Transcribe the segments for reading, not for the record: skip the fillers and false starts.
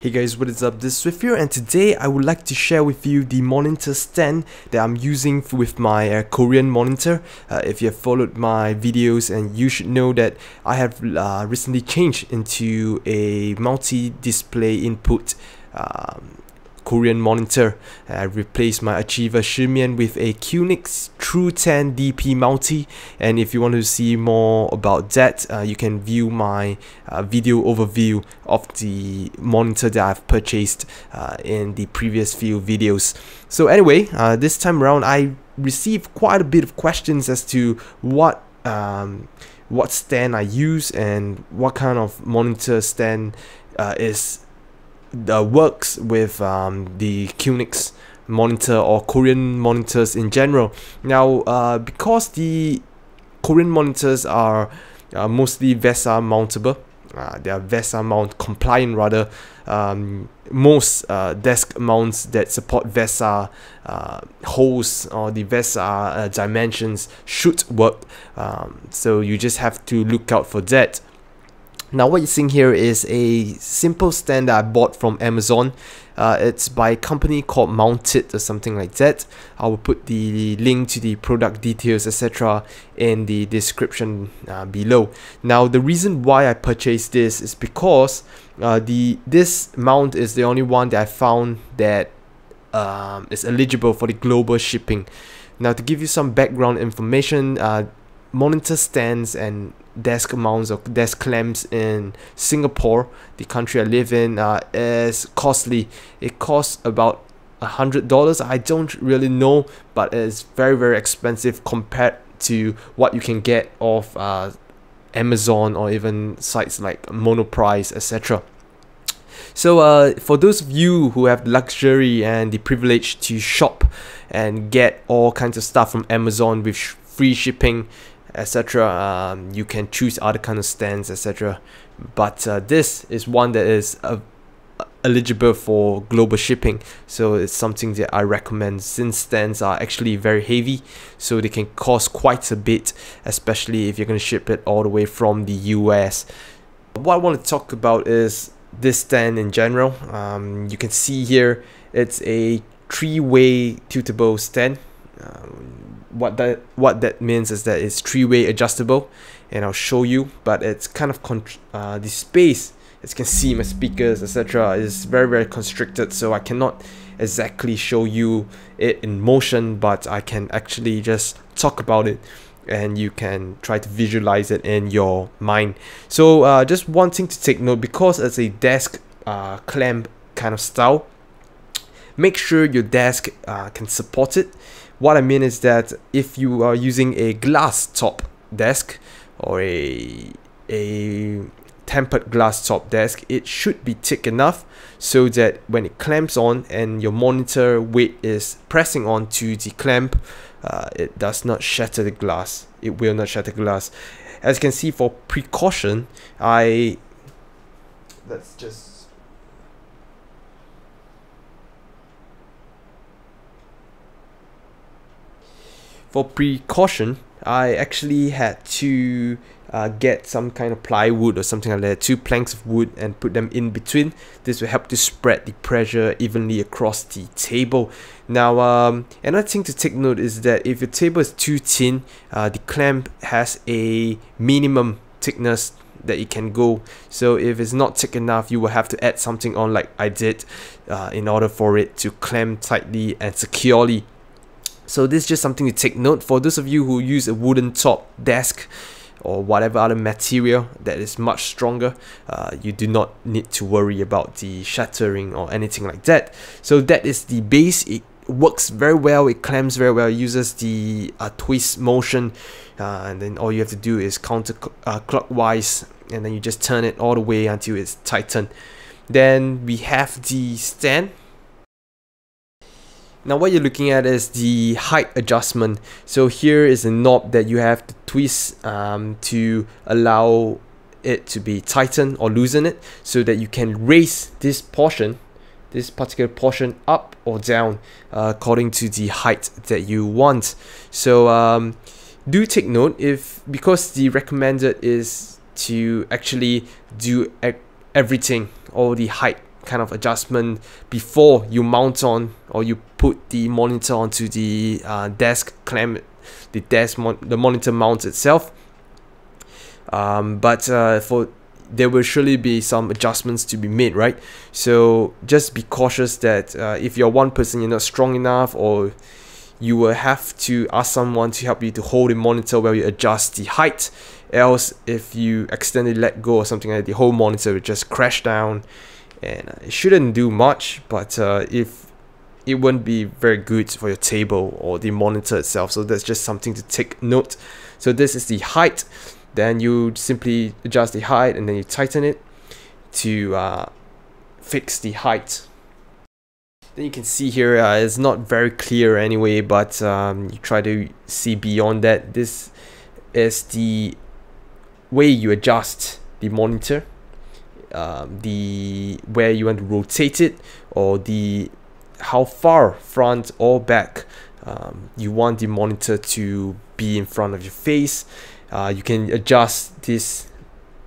Hey guys, what is up? This is Swift here, and today I would like to share with you the monitor stand that I'm using with my Korean monitor. If you have followed my videos, and you should know that I have recently changed into a multi-display input Korean monitor. I replaced my Achiever Shimian with a Qnix True 10 DP multi, and if you want to see more about that, you can view my video overview of the monitor that I've purchased in the previous few videos. So anyway, this time around I received quite a bit of questions as to what stand I use and what kind of monitor stand works with the Qnix monitor or Korean monitors in general. Now, because the Korean monitors are mostly VESA mountable, they are VESA mount compliant rather. Most desk mounts that support VESA holes or the VESA dimensions should work. So you just have to look out for that. Now what you're seeing here is a simple stand that I bought from Amazon. It's by a company called Mounted or something like that. I will put the link to the product details etc. in the description below. Now the reason why I purchased this is because this mount is the only one that I found that is eligible for the global shipping. Now to give you some background information, monitor stands and desk mounts or desk clamps in Singapore, the country I live in, is costly. It costs about $100. I don't really know, but it's very expensive compared to what you can get off Amazon or even sites like Monoprice, etc. So for those of you who have the luxury and the privilege to shop and get all kinds of stuff from Amazon with free shipping, etc., you can choose other kind of stands, etc. But this is one that is eligible for global shipping, so it's something that I recommend, since stands are actually very heavy, so they can cost quite a bit, especially if you're going to ship it all the way from the US. What I want to talk about is this stand in general. You can see here it's a three-way tiltable stand. What that means is that it's three-way adjustable, and I'll show you, but it's kind of the space, as you can see, my speakers etc. is very constricted, so I cannot exactly show you it in motion, but I can actually just talk about it and you can try to visualize it in your mind. So just one thing to take note, because it's a desk clamp kind of style, make sure your desk can support it. What I mean is that if you are using a glass top desk or a tempered glass top desk, it should be thick enough so that when it clamps on and your monitor weight is pressing onto the clamp, it does not shatter the glass. It will not shatter glass. As you can see, for precaution, I actually had to get some kind of plywood or something like that, 2 planks of wood, and put them in between. This will help to spread the pressure evenly across the table. Now another thing to take note is that if your table is too thin, the clamp has a minimum thickness that it can go. So if it's not thick enough, you will have to add something on, like I did, in order for it to clamp tightly and securely. So this is just something to take note. For those of you who use a wooden top desk or whatever other material that is much stronger, you do not need to worry about the shattering or anything like that. So that is the base. It works very well, it clamps very well, it uses the twist motion, and then all you have to do is counterclockwise, and then you just turn it all the way until it's tightened. Then we have the stand. Now what you're looking at is the height adjustment. So here is a knob that you have to twist to allow it to be tightened or loosen it, so that you can raise this particular portion up or down according to the height that you want. So do take note, because the recommended is to actually do everything, all the height kind of adjustment before you mount on, or you put the monitor onto the desk clamp, the monitor mount itself. But there will surely be some adjustments to be made, right? So just be cautious that if you're one person, you're not strong enough, or you will have to ask someone to help you to hold the monitor while you adjust the height. Else, if you accidentally let go or something like that, the whole monitor will just crash down, and it shouldn't do much, but if it wouldn't be very good for your table or the monitor itself. So that's just something to take note. So this is the height. Then you simply adjust the height, and then you tighten it to fix the height. Then you can see here, it's not very clear anyway, but you try to see beyond that. This is the way you adjust the monitor, the where you want to rotate it, or the how far front or back you want the monitor to be in front of your face. You can adjust this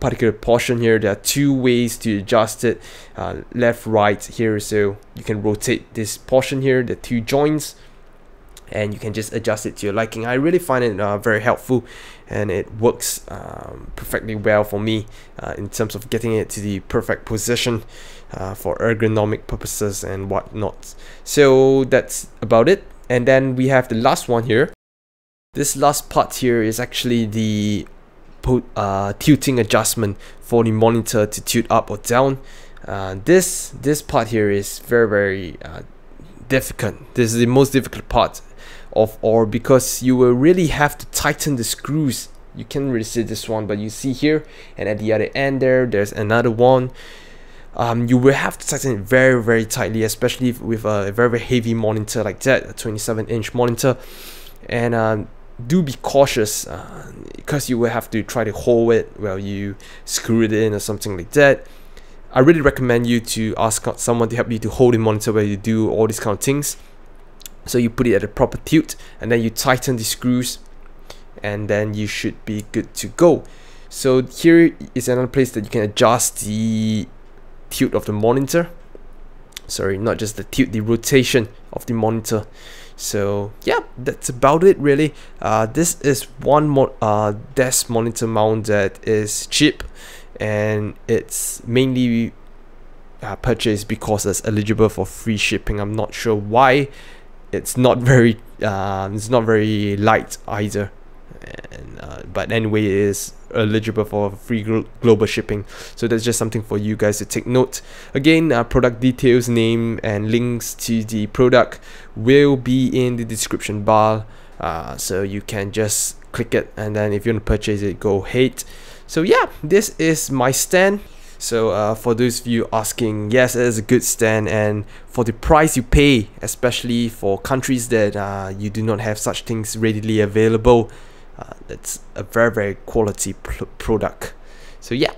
particular portion here. There are two ways to adjust it, left, right here. So you can rotate this portion here, the two joints, and you can just adjust it to your liking. I really find it very helpful, and it works perfectly well for me in terms of getting it to the perfect position for ergonomic purposes and whatnot. So that's about it. And then we have the last one here. This last part here is actually the tilting adjustment for the monitor to tilt up or down. This part here is very difficult. This is the most difficult part of all, because you will really have to tighten the screws. You can't really see this one, but you see here, and at the other end there's another one. You will have to tighten it very tightly, especially with a very heavy monitor like that, a 27-inch monitor. And do be cautious, because you will have to try to hold it while you screw it in or something like that. I really recommend you to ask someone to help you to hold the monitor while you do all these kind of things. So you put it at a proper tilt, and then you tighten the screws, and then you should be good to go. So here is another place that you can adjust the tilt of the monitor. Sorry, not just the tilt, the rotation of the monitor. So yeah, that's about it really. This is one desk monitor mount that is cheap, and it's mainly purchased because it's eligible for free shipping. I'm not sure why. It's not very light either, and but anyway, it is eligible for free global shipping. So that's just something for you guys to take note. Again, product details, name, and links to the product will be in the description bar, so you can just click it, and then if you want to purchase it, go ahead. So yeah, this is my stand. So for those of you asking, yes, it is a good stand, and for the price you pay, especially for countries that you do not have such things readily available, it's a very quality product. So yeah,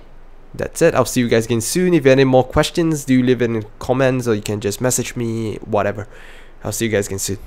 that's it. I'll see you guys again soon. If you have any more questions, do leave it in the comments, or you can just message me, whatever. I'll see you guys again soon.